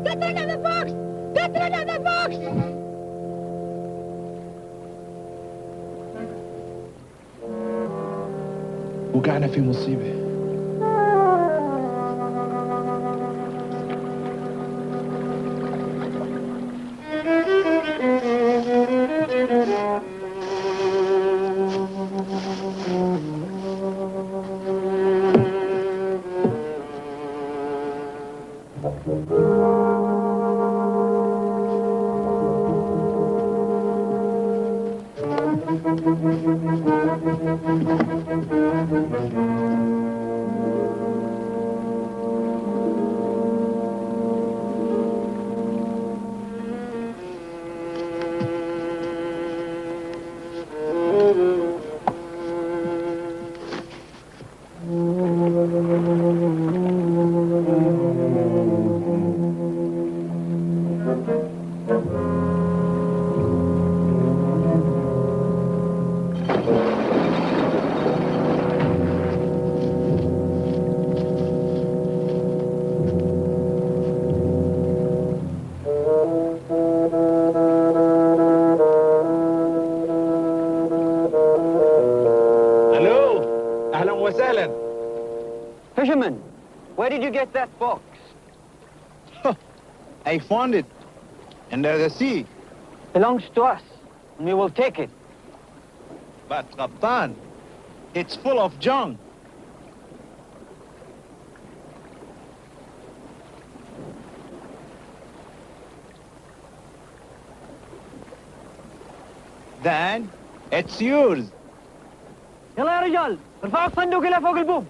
Get rid of the box! Get Get rid of the box! وقعنا في مصيبة. Fisherman, where did you get that box? I found it under the sea. Belongs to us, and we will take it. But Captain, it's full of junk. Then it's yours. يلا يا رجال ارفعوا الصندوق الى فوق البوب.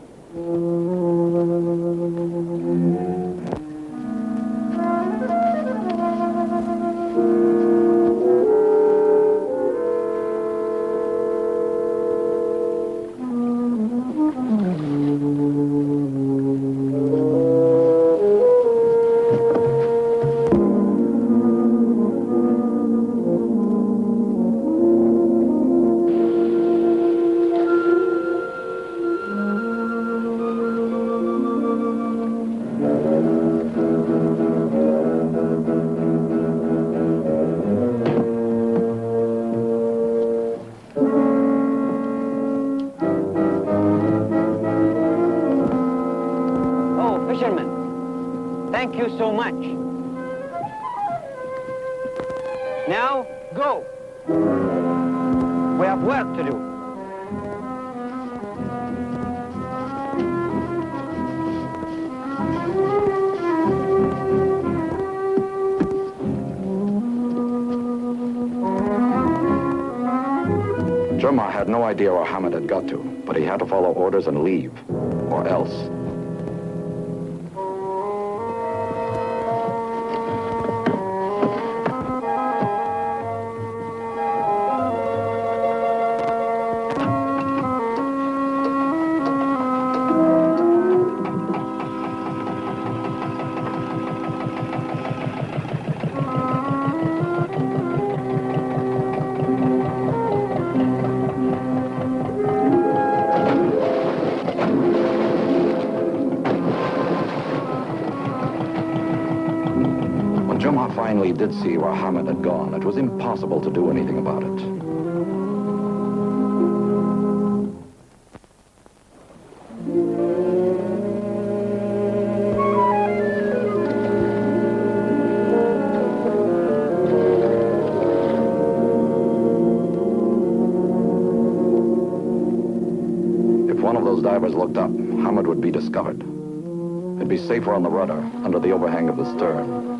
Thank you so much. Now, go. We have work to do. Jumma had no idea where Hamad had got to, but he had to follow orders and leave, or else. Jumma finally did see where Hamad had gone. It was impossible to do anything about it. If one of those divers looked up, Hamad would be discovered. It'd be safer on the rudder, under the overhang of the stern.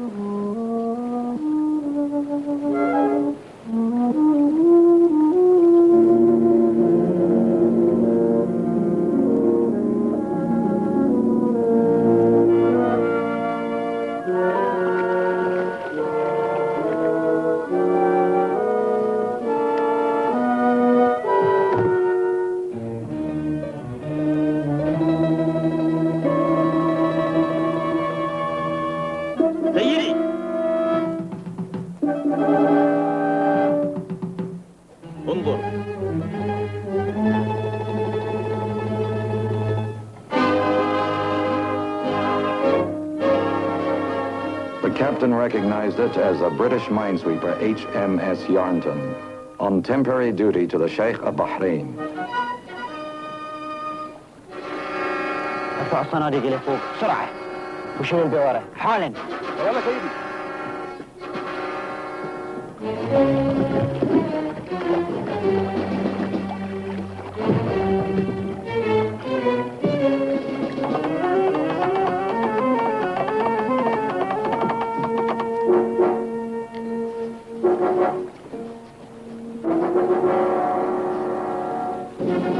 سيدي captain recognized it as a British minesweeper, HMS Yarnton, on temporary duty to the Sheikh of Bahrain. ارفع الصناديق اللي فوق بسرعة وشيل البوارة حالا. يلا سيدي.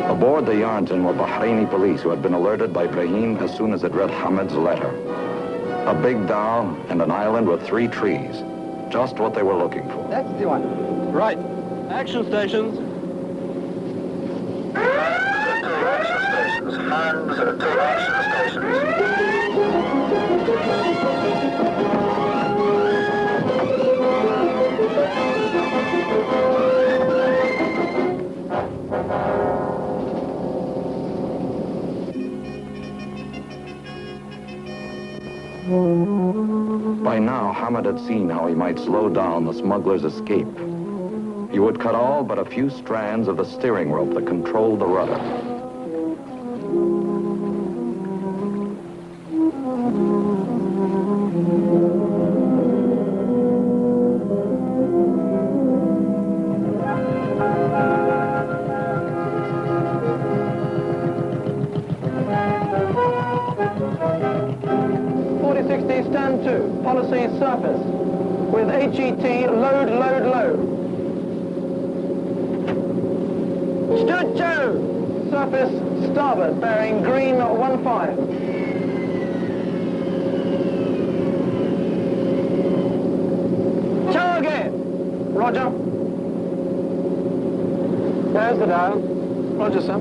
Aboard the Yarnton were Bahraini police who had been alerted by Brahim as soon as it read Hamad's letter. A big dhow and an island with 3 trees. Just what they were looking for. That's the one. Right. Action stations. By now, Hamad had seen how he might slow down the smuggler's escape. He would cut all but a few strands of the steering rope that controlled the rudder. Stand to, policy surface, with HET, load, load, load. Stood to, surface, starboard, bearing green 15. Target! Roger. There's the dial. Roger, sir.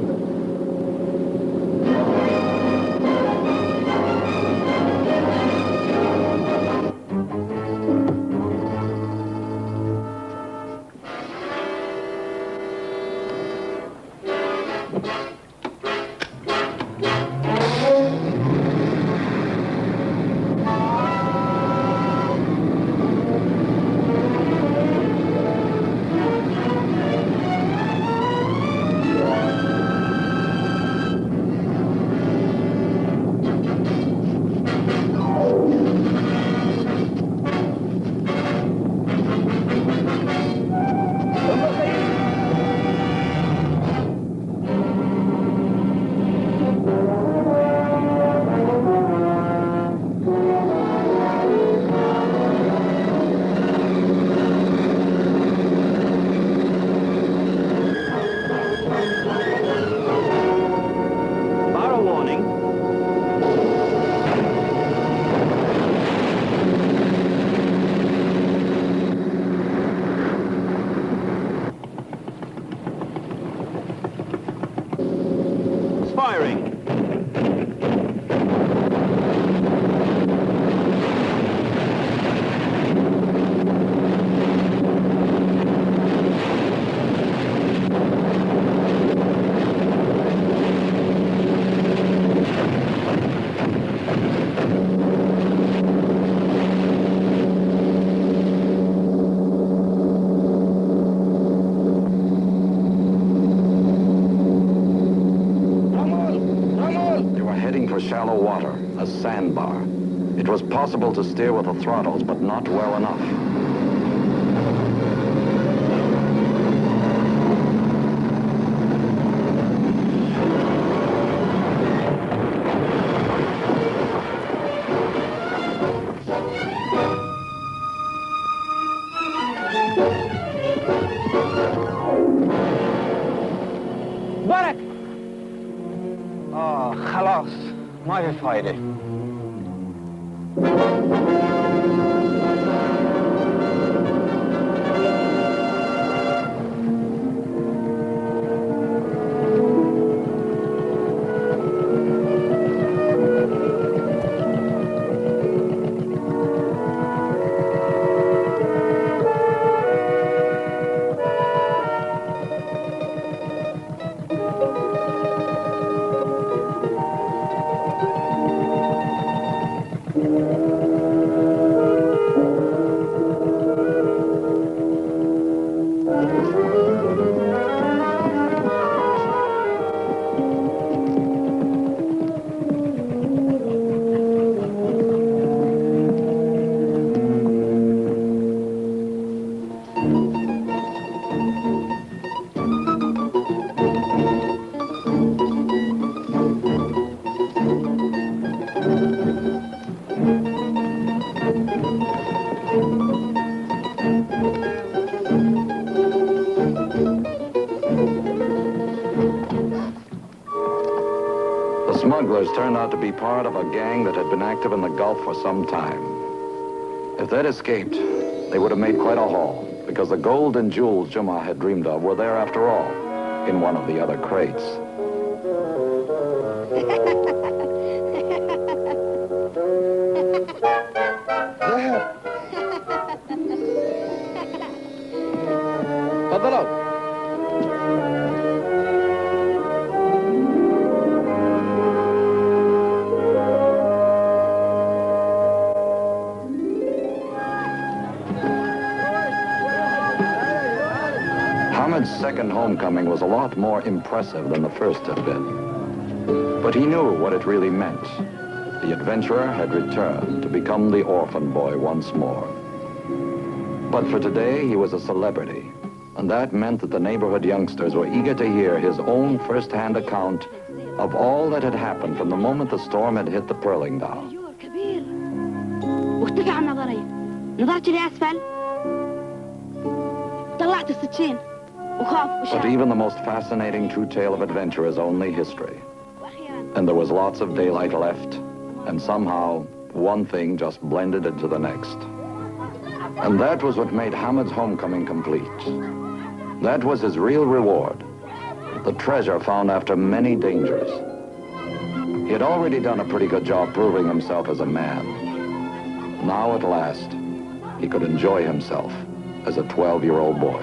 Firing. Shallow water, a sandbar. It was possible to steer with the throttles, but not well enough. برك. خلاص ما في فايدة. turned out to be part of a gang that had been active in the Gulf for some time. If they'd escaped, they would have made quite a haul, because the gold and jewels Juma had dreamed of were there after all, in one of the other crates. تفضلوا. Hamad's second homecoming was a lot more impressive than the first had been. But he knew what it really meant. The adventurer had returned to become the orphan boy once more. But for today, he was a celebrity. And that meant that the neighborhood youngsters were eager to hear his own first-hand account of all that had happened from the moment the storm had hit the Pearling Down. كبير وارتفع النظرية. نظرت لأسفل طلعت السكين وخاف But وشاف. even the most fascinating true tale of adventure is only history. And there was lots of daylight left, and somehow one thing just blended into the next. And that was what made Hamad's homecoming complete. That was his real reward, the treasure found after many dangers. He had already done a pretty good job proving himself as a man. Now at last, he could enjoy himself as a 12-year-old boy.